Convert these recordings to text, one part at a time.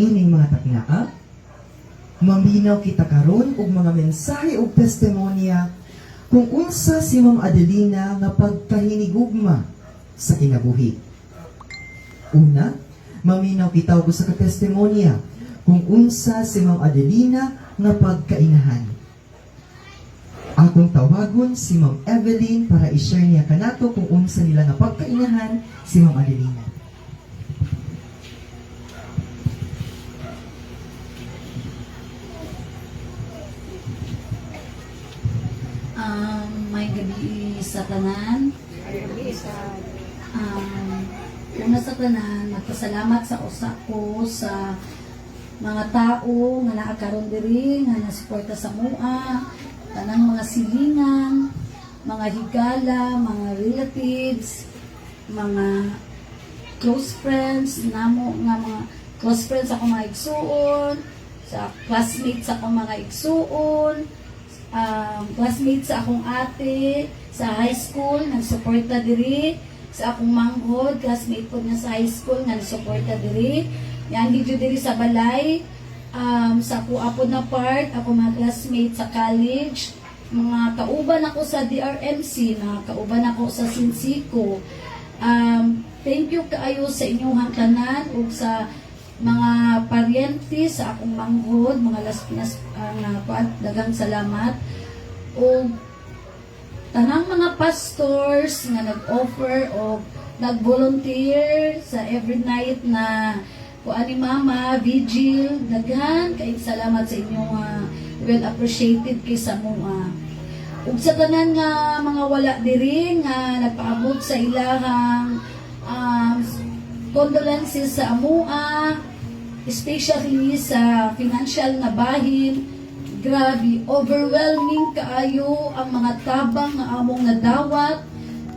niining mga taknaa, maminaw kita karon og mga mensahe ug testimonya kung unsa si Ma'am Adelina nga pagkahinigugma sa kinabuhi. Una, maminaw kita og usa ka testimonya kung unsa si Ma'am Adelina nga pagkainahan. Akong tawagon si Ma'am Evelyn para i-share niya kanato kung unsa nila nga pagkainahan si Ma'am Adelina. May gabi sa tanan. Una sa tanan, magpasalamat sa usa ko sa mga tao nga naa karon diri nga nasuporta sa mua, tanang mga silingan, mga higala, mga relatives, mga close friends namo nga mga close friends ako mga igsuon, sa classmates ako mga igsuon, classmates sa akong ate sa high school nagsuporta diri, sa akong manghod classmate po niya sa high school nga nagsuporta diri, yan dito diri sa balay, sa ako na part ako mga classmates sa college, mga kauban ako sa DRMC, mga kauban ako sa Sinsico. Thank you kaayo sa inyong tanan ug sa mga paryente sa akong manghod, mga laspinas dagang salamat. O tanang mga pastors nga nag-offer o nag-volunteer sa every night na kuan ni Mama, vigil, daghan kay salamat sa inyong well appreciated kay sa mga. Ug sa tanan nga mga wala diri nga nagpaabot sa ilahang condolences sa amua, especially sa financial na bahin. Grabe, overwhelming kaayo ang mga tabang nga among nadawat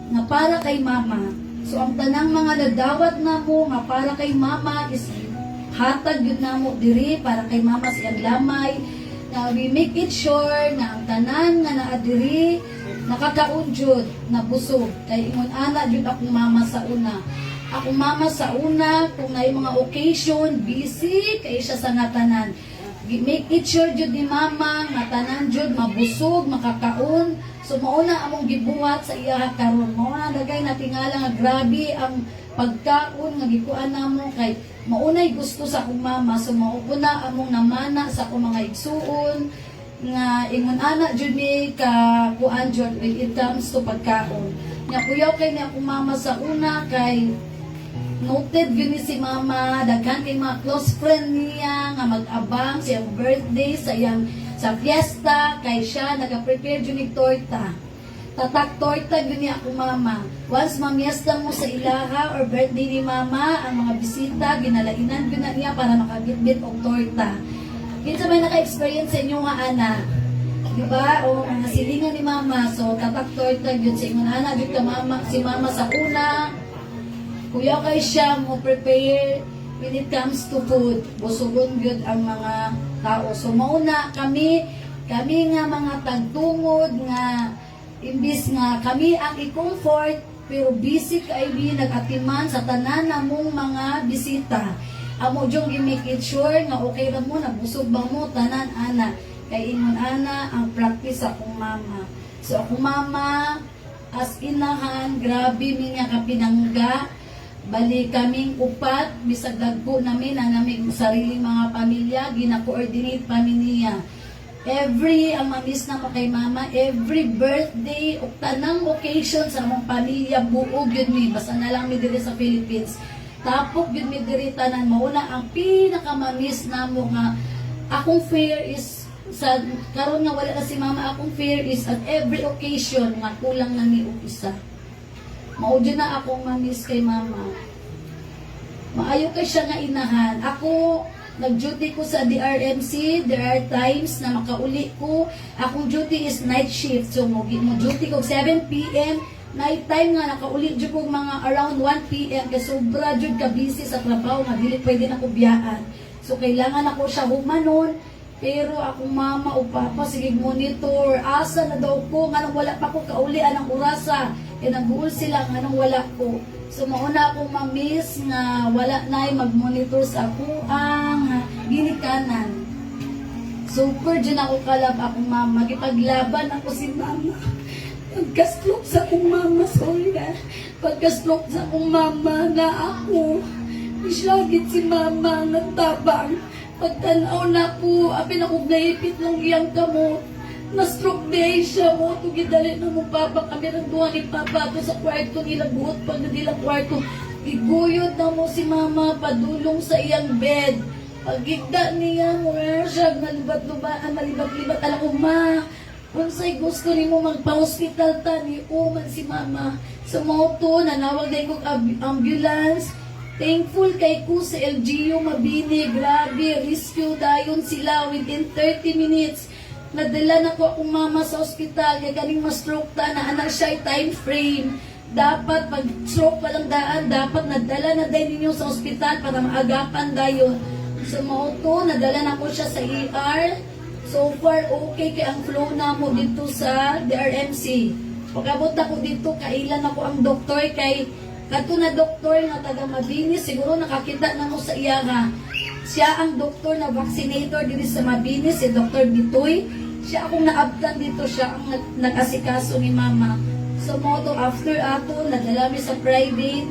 nga para kay Mama. So ang tanang mga nadawat namo nga para kay Mama is hatag yun namo diri para kay Mama sa iyang lamay. Now we make it sure na ang tanan nga naa diri nakakaon jud na busog kay ingon ana jud akong mama sa una. Akong mama sa una kung na mga occasion busy kay siya sa ngatanan. Make it sure jud ni Mama nga tanan jud mabusog, makakaon. So mauna among gibuhat sa iya karon. Mao dagay natingala nga grabe ang pagkaon nga gikuan namo kay maunay gusto sa akong mama. So mauna among namana sa akong mga igsuon nga ingon ana jud ni ka kuan jud when it comes to pagkaon. Nya kuyaw kay ni akong mama sa una kay noted yun si Mama, daghan kay mga close friend niya nga mag-abang sa iyang birthday, sa fiesta, kay siya nag-prepare yun ni torta. Tatak torta yun niya ako Mama. Once mamiesta mo sa ilaha or birthday ni Mama, ang mga bisita, ginalainan yun na niya para makabitbit og torta. Kinsa may naka-experience sa inyo nga ana? Diba? O mga silingan ni Mama. So, tatak torta yun sa inyo ana. Dito Mama, si Mama sa una, kuya kay siya mo prepare when it comes to food. Busugon gyud ang mga tao. So mauna kami nga mga tagtungod nga imbis nga kami ang i-comfort pero busy kay nag-atiman sa tanan namong mga bisita. Amo jung i-make it sure nga okay ra mo nabusog ba mo tanan ana. Kay ingon ana ang practice akong mama. So akong mama as inahan grabe mi nga kapinangga. Bali kaming upat, bisag dagko namin ang naming sariling mga pamilya, gina-coordinate pamilya. Ang mamis na mo kay Mama, every birthday, o tanang occasion sa mong pamilya, buog yun mi, basta na lang mi diri sa Philippines. Tapok yun mi diri tanan, mauna ang pinakamamis na mo nga, akong fear is, karon nga wala na si Mama, akong fear is at every occasion, nga kulang na ni isa. Maudyo na akong mamis kay Mama. Maayo kay siya nga inahan. Ako, nag-duty ko sa DRMC. There are times na makauli ko. Akong duty is night shift. So, mo-duty ko 7 p.m. Night time nga, nakauli dyan ko mga around 1 p.m. Kaya sobra dyan ka busy sa trabaho. Nga, dili pwede na ko biyaan. So, kailangan ako siya humanon. Pero akong mama o papa, sige monitor. Asa na daw ko. Nga nang wala pa ko kaulian ng orasa. Nag-uul sila nga nung wala ko. So mauna akong mamiss nga wala na mag-monitor sa ako ang tanan. Super dyan ako kalab akong mama. Gipaglaban ako si mama. Pagka-stroke sa akong mama, sorry na. Pagka-stroke sa akong mama na ako. Isyagit si mama nagtabang. Pagtanaw na po, apin ako naipit ng iyang kamot. Na-stroke day siya mo. Tugidali na mo papa. Kami ng duha ni papa to sa kwarto nila. Buot pag na nila kwarto. Iguyod na mo si mama. Padulong sa iyang bed. Pagigda niya mo. Siya malibat-lubaan. Malibat-libat. Alam ko ma. Kung sa'y gusto ni mo magpa-hospital tani, uman si mama. Sa moto, nanawag na yung ambulance. Thankful kay ko sa LGU Mabini. Grabe, rescue dayon sila within 30 minutes. Nadala na ko akong mama sa ospital. Kaya galing ma-stroke ta na anak siya time frame. Dapat pag stroke palang daan, dapat nadala na din ninyo sa ospital para maagapan dayon. Sa moto, nadala na ko siya sa ER. So far, okay kay ang flow na mo dito sa DRMC. Pagkabot ako dito, kailan ako ang doktor kay kato na doktor na taga Mabini, siguro nakakita na mo sa iya nga. Siya ang doktor na vaccinator dito sa Mabini, si Dr. Bitoy. Siya akong naabtan dito, siya ang nag-asikaso ni mama. So moto, after ato, nadala mi sa private.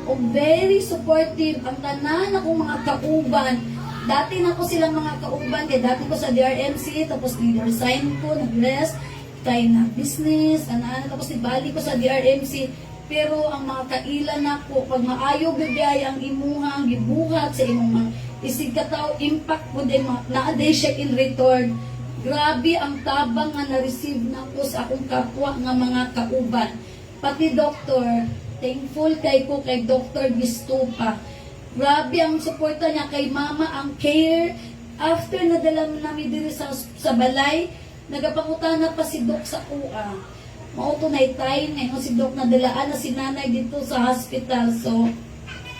O very supportive ang tanan akong mga kauban. Dati na ko silang mga kauban, kaya dati ko sa DRMC, tapos ni-resign ko, nag-rest, kaya na business, tapos nibali ko sa DRMC. Pero ang mga kailan ako, pag maayo bigay ang imuhang gibuhat sa imong mga isig kataw, impact po din, naaday siya in return. Grabe ang tabang nga na-receive na ko sa akong kapwa nga mga kauban. Pati doktor, thankful kay ko kay Dr. Gistupa. Grabe ang suporta niya kay mama, ang care. After nadala namin dito sa balay, nagapangutana pa si Doc sa kuha. Mauto na itay, ngayon si Doc nadalaan na si nanay dito sa hospital. So,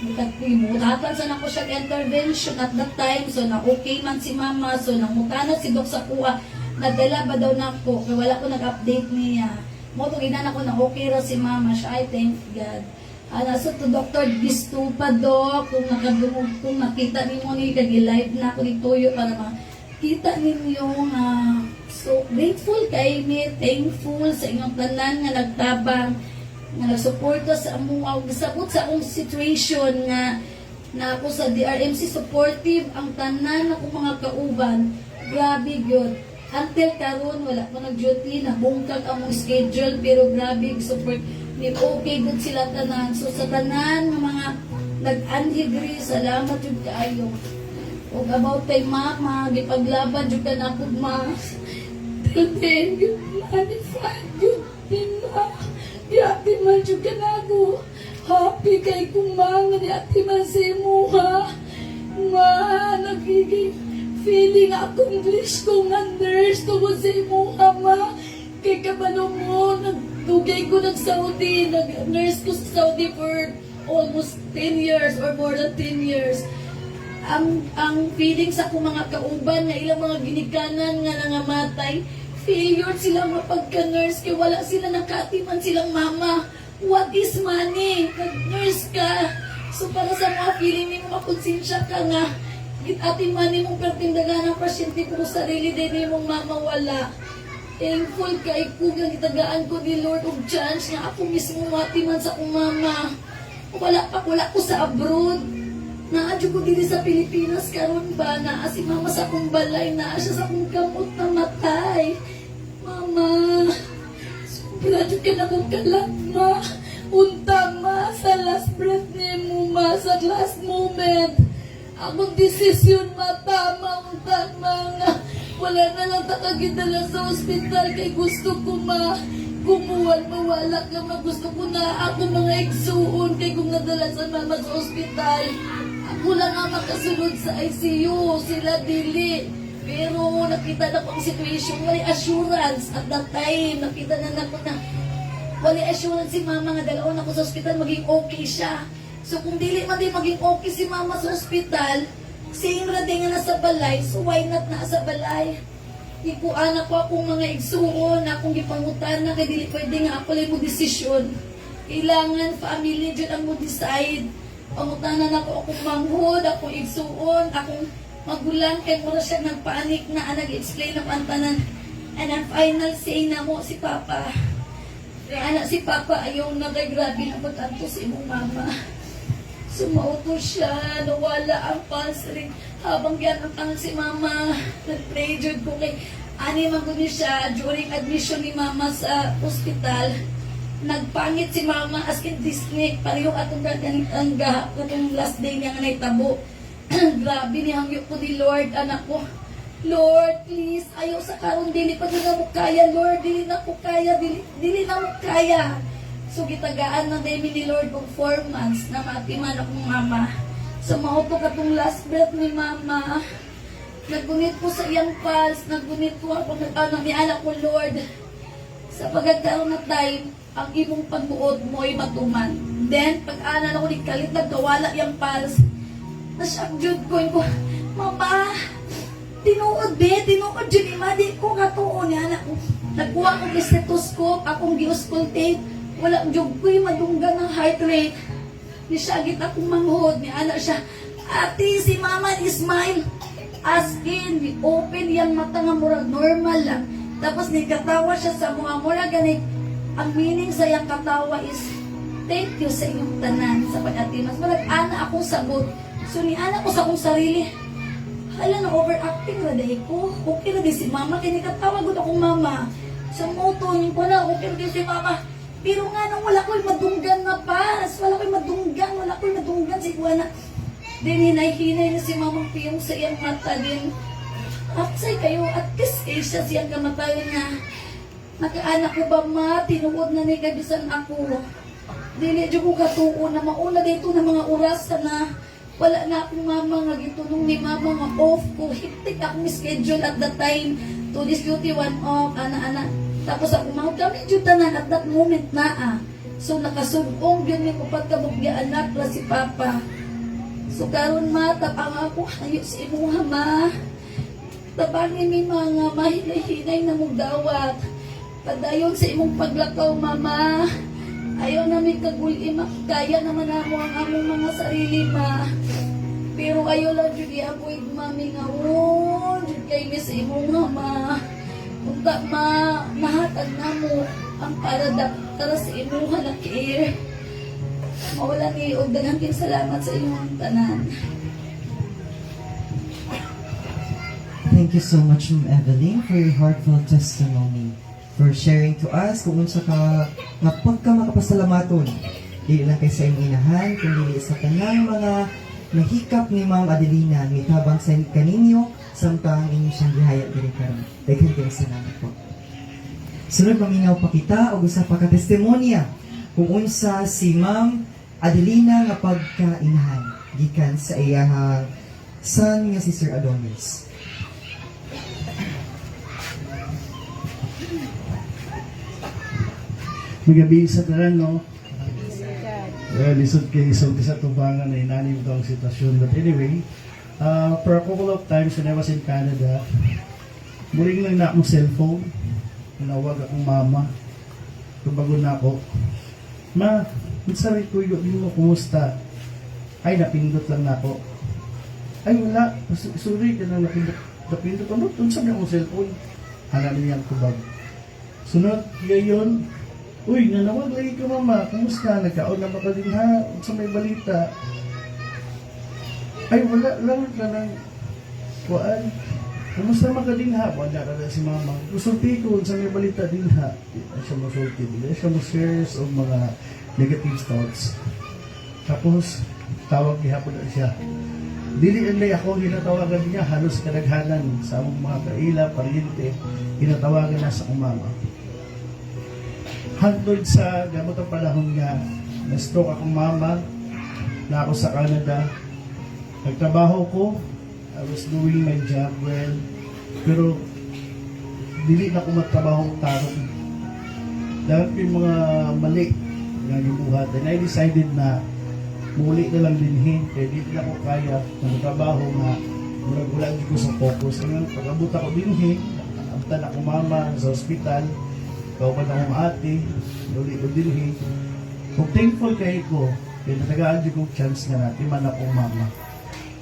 mutatan sa nako siya intervention at that time. So, na okay man si mama. So, namutana si Doc sa kuha. Nadala ba daw na ko? Kaya wala ko nag-update niya. Mauto ginan ako na okay ra si mama siya. I thank God. So to Dr. Gistupa, Doc, kung nakadungog, kung nakita ninyo ni kag-live na ako ni Toyo para makita ninyo so grateful kay me, thankful sa inyong tanan nga nagtabang, nga nagsuporta sa among gisabot sa akong situation nga na ako sa DRMC supportive ang tanan akong mga kauban. Grabe gyud. Until karon wala ko nag-duty, nabungkag among schedule pero grabe support ni okay good sila tanan. So sa tanan ng mga nag-anhigri, salamat jud kaayo. O about kay mama, gipaglaban jud ka na pud ma. Thank you, manified yun din ma. Di ati man jud ka na ako. Happy kay kumanga ni ati man si Muha. Ma, nagiging feeling accomplished ko nga nurse to si Muha ma. Kay kabalo mo, nagdugay ko nag-Saudi, nag-nurse ko sa Saudi for almost 10 years or more than 10 years. Ang feeling sa akong mga kauban na ilang mga ginikanan nga nangamatay, failure sila mapagka-nurse kaya wala sila nakatiman silang mama. What is money? Nag-nurse ka. So para sa mga feeling mo, makonsensya ka nga. Ati money mong pertindagan ng pasyente kung sarili din mong mama wala. Thankful kay ko nga gitagaan ko ni Lord of chance nga ako mismo matiman sa akong mama. Wala ko sa abroad. Naadyo ko dili sa Pilipinas karon ba naa si mama sa akong balay, naa siya sa akong kamot na matay. Mama, sobra jud ka na kong kalakma. Unta ma sa last breath ni mo ma, sa last moment. Akong desisyon matama unta mga wala na lang takagidala sa ospital kay gusto ko kumuwal mawala ka gusto ko na ako mga igsuon kay kung nadala sa mama sa ospital ako lang ang makasunod sa ICU sila dili pero nakita na ko ang situation wala assurance at that time nakita na ko na wala assurance si mama nga dalawon ako sa ospital maging okay siya so kung dili man din maging okay si mama sa ospital saying rading nga nasa balay, so why not nasa balay? Ikuan ako akong mga igsuon, akong gipangutan na kay dili pwede nga ako lang mo desisyon. Kailangan family dyan ang mo decide. Pangutanan ako akong manghod, akong igsuon, akong magulang kay mura siya nagpaanik na nag-explain ng pantanan. And ang final say na mo si Papa. Anak si Papa ayaw na kay grabe na pagkanto si imong mama. Sumauto siya, nawala ang pulse rin. Habang yan ang tangan si Mama, nag-pray jud ko kay ani man ko ni siya during admission ni Mama sa ospital. Nagpangit si Mama as in Disney. Pareho atong katong last day niya nga naitabo. Grabe ni hangyo ko ni Lord, anak ko. Lord, please, ayaw sa karon dili pa na mo kaya, Lord, dili na ko kaya, dili na mo kaya. So gitagaan na demi ni Lord og 4 months na matiman akong mama. So mauto katong last breath ni Mama. Naggunit ko sa iyang pulse, naggunit ko ako ni anak ko, Lord. Sa pagkakaroon na time, ang imong pagbuod mo ay matuman. Then, pag-anan ako ni Kalit, nagkawala yung pulse. Nasyak jud ko, Mama, tinuod jud imadi ko katuon ni anak ko. Nagkuha ko stethoscope, akong giuscultate, wala jud ko'y madunggan ng heart rate. Ni syagit akong manghod, ni anak siya, ate, si Mama smile. As in, open yung mata nga murag normal lang. Tapos nagkatawa siya sa mga murag ganit. Ang meaning sa iyang katawa is, thank you sa inyong tanan sa pag-atimas. Murag ana akong sagot. So ni ana ko sa akong sarili, hala na overacting na dahil ko. Okay na din si Mama, kaya nikatawa gud akong Mama. Sa moto, yung ko na, okay na din si Mama. Pero nga nang wala ko'y madunggan na pas. Wala ko'y madunggan si Juana. Din hinay-hinay na si Mamang Piyong sa iyang mata din. Aksay kayo, at least kayo siya siyang kamatayan niya. Nakaanak ko ba ma, tinuod na ni kabisan ako. Dili dyan ko katuon na mauna dito na mga oras na wala na akong mama nga gitunong ni Mama nga off ko. Hiktik akong schedule at that time. To this duty, one off, ana-ana. Tapos ako mga kami dyan tanan at that moment na So nakasugong yun yung pagkabugya anak na si Papa. So karon ma, tapang ako hayo si imuha ma. Tabangin mi mga mahinay-hinay na mong dawat. Padayon sa imong paglakaw, Mama. Ayaw namin kaguli, kaya naman ako ang among mga sarili, ma. Pero ayaw lang dyan i-avoid, mami nga. Dyan kayo mi sa imong ma. Punta, ma, nahatag na mo ang para sa imuha na care. Mawala ni og daghang salamat sa inyong tanan. Thank you so much, Ma'am Evelyn, for your heartfelt testimony. For sharing to us kung unsa ka nga pagka makapasalamaton. Dili lang kay sa imong inahan, kundi sa tanang mga nahikap ni Ma'am Adelina, mitabang sa kaninyo, samtang inyong siyang gihayat diri karon. Daghang kayong salamat po. Sunod maminaw pa kita og usa pa ka testimonya kung unsa si Ma'am Adelina nga pagkainahan gikan sa iyang son nga si Sir Adonis. Magabi sa tanan, no? Lisod kay isang sa tubangan na inanim ito ang sitwasyon. But anyway, for a couple of times when I was in Canada, muling lang na akong cellphone. Tinawag akong mama. Tubago na ako. Ma, sabi ko yun mo, kumusta? Ay, napindot lang na ako. Ay, wala. Sorry, ka na napindot. Ano? Tunsab na akong cellphone. Hala niyang tubag. Sunod, ngayon, uy, nanawag lagi ka, Mama. Kumusta? Nagkaon na ba ka din, ha? Sa may balita. Ay, wala lang ka ng kuan. Kumusta naman ka din, ha? Wala ka na si Mama. Kusulti ko sa may balita din, ha? Hindi siya masulti. Hindi siya ma-shares o mga negative thoughts. Tapos, tawag gihapon na siya. Dili anlay ako, hinatawagan niya. Halos kadaghanan sa among mga kaila, pariente. Hinatawagan na sa Mama. Hantod sa gamot ang panahon nga, na-stroke akong mama, na ako sa Canada. Nagtrabaho ko, I was doing my job well, pero dili na ako magtrabaho tarong. Dahil yung mga mali nga gibuhat, and I decided na muli na lang dinhin, kaya dili na ako kaya magtrabaho nga wala ko sa focus. Ngayon, pag-abot ako dinhin, abtan ako mama sa ospital, kauban akong ate, uli ko dinhi. Kung thankful kayo ko, kaya natagaan din kong chance nga natin man akong mama.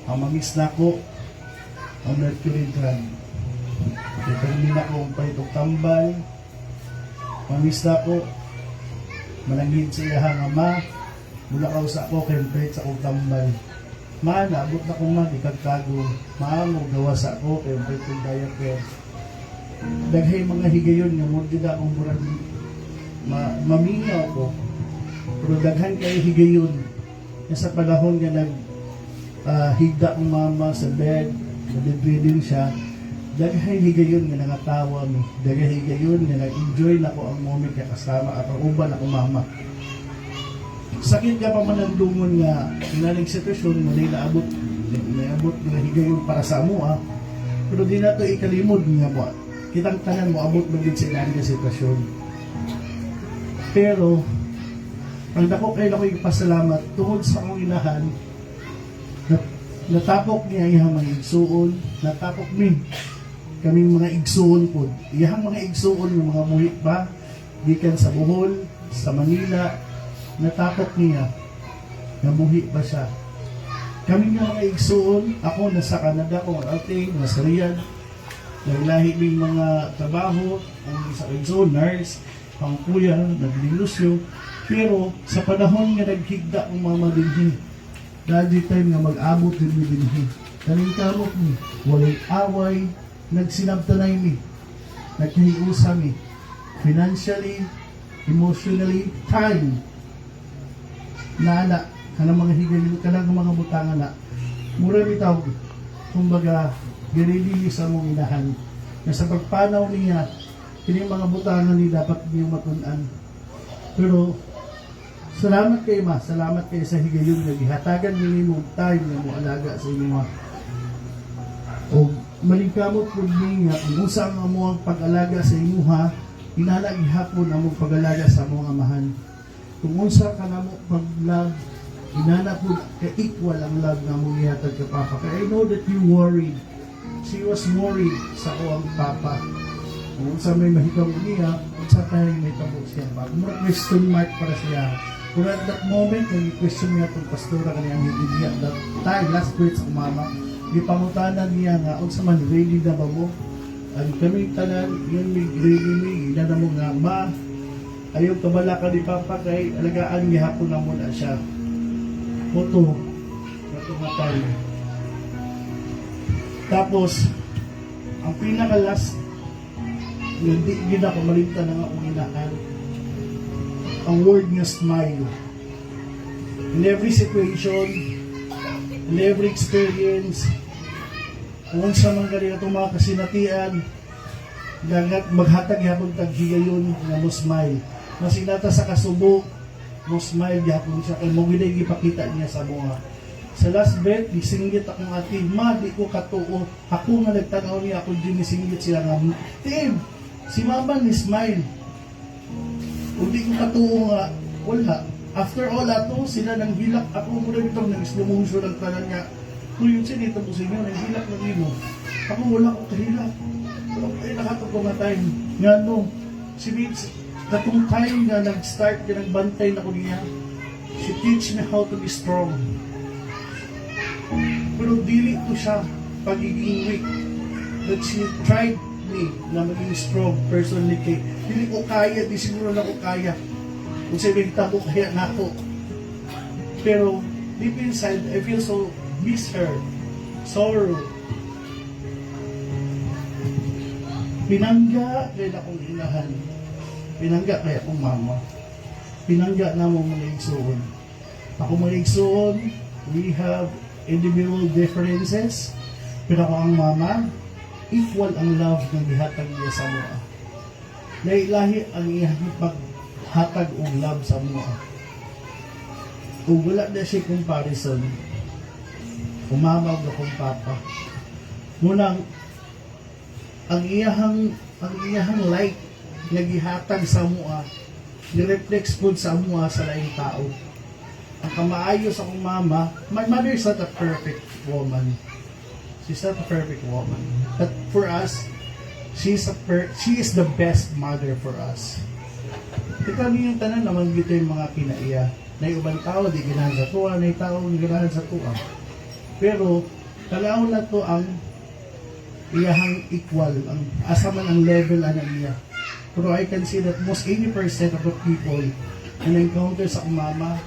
Ang mamix na ako, ang mercury drug. Ito hindi na ko paitong tambal, mamis na ko, malangin sa iyahang ama, mula ka sa ako, kempret sa akong tambal. Naabot na kong ikagkago, maamo gawa sa ako, kempret kong diaper. Daghay mga higayon nga mo gid akong murag mamingaw ko. Pero daghan kay higayon nga sa panahon nga higda ang mama sa bed, nabibidin siya. Daghay higayon nga nangatawa mi. Daghay higayon nga nag-enjoy na ko ang moment nga kasama at ang uban akong mama. Sakit ka pa man ang lungon nga inaling sitwasyon mo na naabot nga higayon para sa amo pero di na to ikalimod nga mo. Kitang tanan mo abot maging sa ilang nga sitwasyon. Pero ang dako kay ako ipasalamat tungod sa akong inahan natapok niya iyang mga igsuon, natapok mi kaming mga igsuon po. Iyang mga igsuon yung mga muhi pa gikan sa Bohol, sa Manila, natapok niya namuhi pa siya. Kaming mga igsuon, ako nasa Canada, ako ate, nasa Riyadh, naglahi ng mga trabaho, ang isa igsuon, nurse, ang kuya, naglilusyo. Pero sa panahon nga naghigda ang mga madinhi, dahil di time nga mag-abot din mi dinhi. Kaning kamot mi, walay away, nagsinabtanay mi, naghiusa mi, financially, emotionally, time, na kanang mga higayon, kanang mga butangan na, mura bitaw, kumbaga, ginili sa mong inahan, na sa pagpanaw niya, kini mga butangan ni dapat niyo matunan. Pero, salamat kayo ma, salamat kayo sa higayon nga gihatagan minimum time nga mo alaga sa inyo ma. O malingkamot po nga kung usa nga mo ang pag-alaga sa inyo ha, inala gihapon ang mong pag-alaga sa mga amahan. Kung unsa ka na mo pag-love, inala po ka-equal ang love nga mong ihatag ka papa. Kaya I know that you worried. She was worried sa ko ang papa. Kung unsa may mahikaw niya, unsa tayo may tabok siya pa. Mura question mark para siya. Pero at that moment, nag-question niya itong pastora kaniyang hindi niya. That time, last words sa mama, ipangutanan niya nga, unsa man, ready na ba mo? Ang kami tanan, yun may ready me, ina na mo nga, ma, ayaw kabala ka ni Papa kay alagaan niya hapon na muna siya. Oto, natumatay. Tapos, ang pinaka-last, hindi ako malinta na nga kung inahan. Ang word nga smile. In every situation, in every experience, kung sa mga ganyan itong mga kasinatian, maghatag yapon taghigayon nga mo smile. Masinata sa kasubo, mo smile yapon siya, kay mo ginay ipakita niya sa mga. Sa last bet, nisinggit akong ati, ma, di ko katuo. Ako nga nagtanaw niya, ako din nisinggit siya nga, Tim, si mama ni smile. Kung di ko katuo nga, wala. After all ato, sila nang hilak. Ako muna itong nang-slow motion ng tanan niya. Kung yun sinita po sa inyo, nang hilak na nino. Ako wala ko kahilak. Pero ay nakatag ko nga time. Nga no, si Vince, katong time nga nag-start, nga nagbantay na ko niya, she teach me how to be strong. Pero dili ko siya pagiging weak. That she tried me na maging strong personally kay hindi ko kaya, di siguro na ko kaya kung sabihin tabo kaya na ako, pero deep inside I feel so miss her, sorrow. Pinangga kaya akong inahan, pinangga kaya akong mama, pinangga na mo mga igsoon. Ako mga igsoon, we have individual differences, pero ako ang mama, equal ang love ng gihatag niya sa mga. Nailahi ang iyang paghatag o love sa mga. Kung wala na siya comparison, umamaw na kong papa. Munang, ang iyahang light na gihatag sa mga, nireflex po sa mga sa laing tao. Ang kamaayo sa akong mama, my mother is not a perfect woman. She's not a perfect woman. But for us, she is the best mother for us. Ito yung tanan naman dito yung mga kinaiya. Na yung ibang tao, di ginahan sa tuwa. Na yung tao, di ginahan sa tuwa. Pero, talaw na to ang iyahang equal ang asa man ang level ana niya. Pero I can see that most 80% of the people and encounter sa akong mama,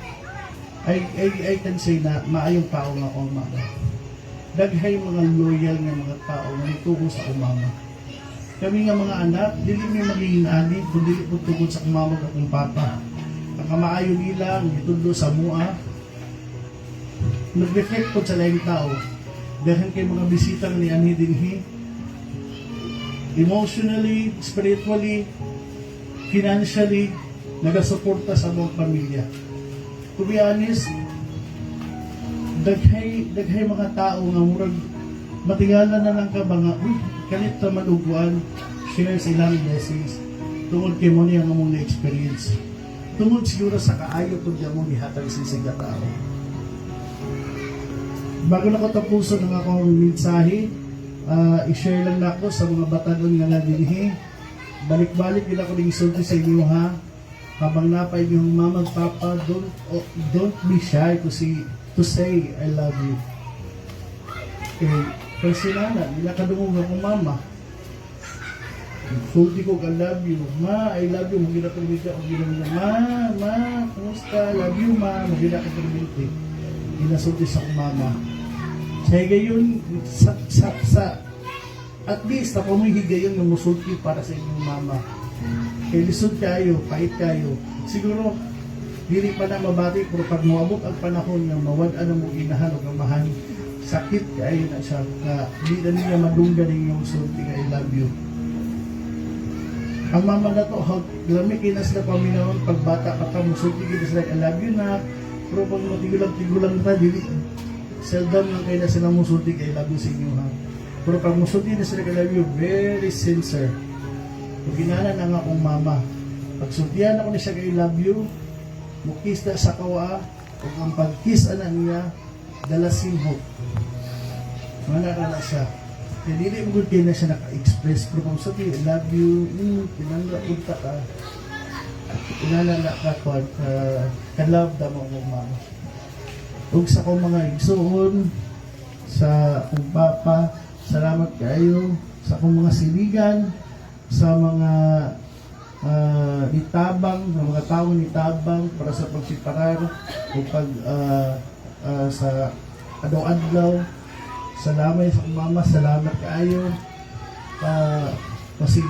I can say na maayong tao nga akong mama. Daghay mga loyal nga mga tao nga nituo sa akong mama. Kami nga mga anak, dili mi maging ani, kundi po tungkol sa akong mama at akong papa. Ang kamaayo nila, gitundo sa mua, nag-reflect po sa laing tao. Dahil kay mga bisita ni ani dinhi, emotionally, spiritually, financially, nagasuporta sa mga pamilya. To be honest, daghay mga tao nga murag matingala na lang ka ba nga, uy, kalit na maluguan, share silang blessings, tungod kay mo niya nga mong na-experience. Tungod siguro sa kaayo kung diyan mong ihatag sa tao. Bago na ko tapuso ng akong mensahe, i-share lang na ako sa mga batanon nga nadinhi. Balik-balik din ako ng isulti sa inyo ha. Habang napay yung mama at papa, don't be shy to say I love you. Okay, personal na, nilakadungog ako mama. Sulti ko, I love you. Ma, I love you. Magina ko rin ako ginamit. Ma, kumusta? Love you, ma. Magina ko rin ginasulti sa akong mama. Kaya gayon, at least ako may higayon ng musulti para sa inyong mama. Kaya lisod kayo, pait kayo. Siguro, dili pa na mabati, pero pag muabot ang panahon ng mawad-an ang mong inahan o kamahan, sakit kayo na siya, na di na niya madunggan yung musulti nga I love you. Ang mama na to, lamig na sila paminahon, pag bata pa ka, musulti kita sila, I love you na, pero pag matigulang na, dili, seldom lang kayo na sila musulti kay love you sa inyo ha. Pero pag musulti na sila kay love you, very sincere. Pag ginanan ang akong mama, pag sultihan ako na siya kay love you, mukis na sa kawa, kung ang pag-kiss na niya, dalasin ho. Manara na siya. Kaya dili mo good kayo na siya naka-express. Pero kung sabi, I love you, pinangga punta ka. Inanala ka ko, ka-love na mo akong mama. Ug sa akong mga igsoon, sa akong papa, salamat kayo, sa akong mga siligan, sa mga nitabang, ng mga tao nitabang para sa pagsiparar o pag sa adlaw-adlaw. Salamat sa akong mama, salamat kayo. Kasi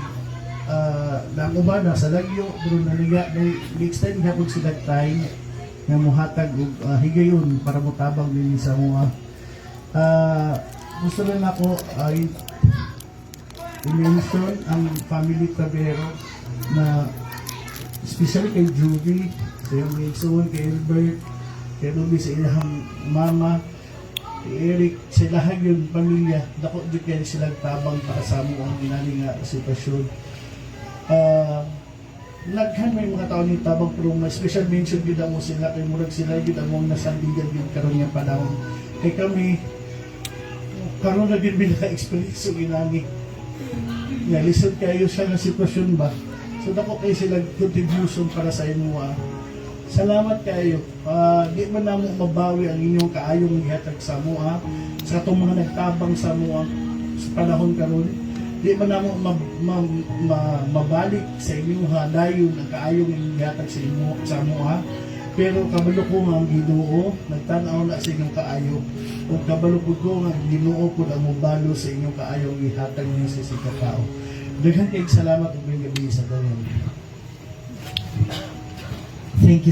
nang uba na sa lagyo, pero naliga, next time hapon sila time nga muhatag og higayon para motabang din sa mga gusto lang ako ay i-mention ang family Tabero na especially kay Judy, sa iyong Wilson, kay Albert, kay Ruby sa ilang mama, kay Eric, sa lahat yung pamilya, dako di kayo silang tabang para sa mo ang ginali nga sitwasyon. Naghan may mga tao ni tabang pero may special mention yun mo sila, kay murag sila yun ang nasandigan yun karon niya panahon. Kay kami, karon na din binaka-experience yung ginali. Lisod kayo siya na sitwasyon ba? So dako kayo silang contribution para sa inyo. Salamat kayo. Di man namo mabawi ang inyong kaayong ihatag sa mo sa itong mga nagtabang sa mo sa panahon karon. Di man namo mabalik sa inyong dayon ang kaayong ihatag sa inyo sa mo Pero kabalo ko nga ang Ginoo nagtan-aw na sa inyong kaayo. O kabalo ko nga ang Ginoo po ang mobalo sa inyong kaayong ihatag niyo sa sikatao. Daghang kayong salamat ug gabi sa tanan. Thank you so